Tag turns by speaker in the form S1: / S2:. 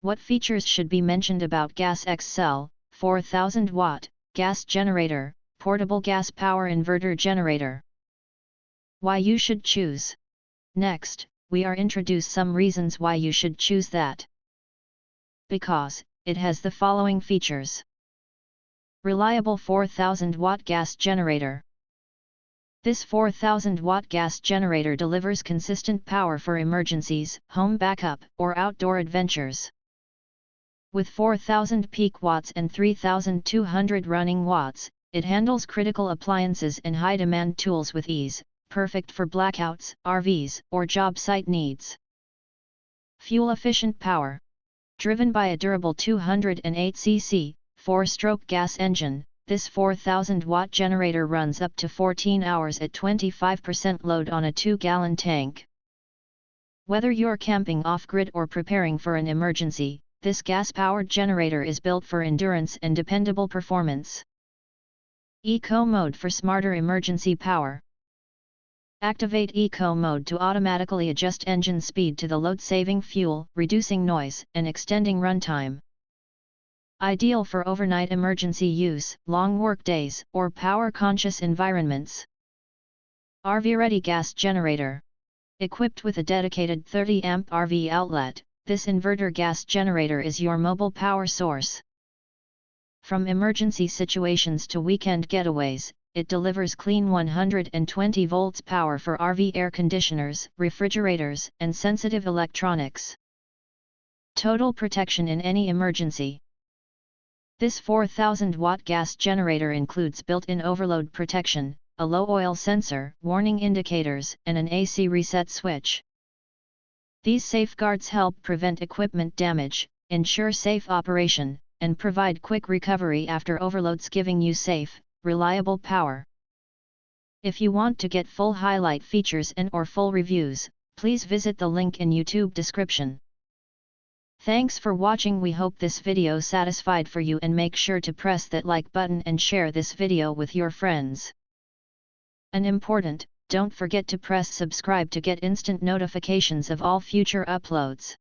S1: What features should be mentioned about gasxcel 4000W gas generator, portable gas power inverter generator? Why you should choose. Next, we are introduce some reasons why you should choose that. Because it has the following features. Reliable 4000-watt gas generator. This 4000-watt gas generator delivers consistent power for emergencies, home backup, or outdoor adventures. With 4000 peak watts and 3200 running watts, it handles critical appliances and high-demand tools with ease, perfect for blackouts, RVs, or job site needs. Fuel-efficient power. Driven by a durable 208cc, 4-stroke gas engine, this 4000-watt generator runs up to 14 hours at 25% load on a 2-gallon tank. Whether you're camping off-grid or preparing for an emergency, this gas-powered generator is built for endurance and dependable performance. Eco mode for smarter emergency power. Activate Eco mode to automatically adjust engine speed to the load, saving fuel, reducing noise, and extending runtime. Ideal for overnight emergency use, long work days, or power-conscious environments. RV-ready gas generator. Equipped with a dedicated 30-amp RV outlet, this inverter gas generator is your mobile power source. From emergency situations to weekend getaways, it delivers clean 120 volts power for RV air conditioners, refrigerators, and sensitive electronics. Total protection in any emergency. This 4000-watt gas generator includes built-in overload protection, a low oil sensor, warning indicators, and an AC reset switch. These safeguards help prevent equipment damage, ensure safe operation, and provide quick recovery after overloads, giving you safe, reliable power. If you want to get full highlight features and/or full reviews, please visit the link in YouTube description. Thanks for watching. We hope this video satisfied for you, and make sure to press that like button and share this video with your friends. And important, don't forget to press subscribe to get instant notifications of all future uploads.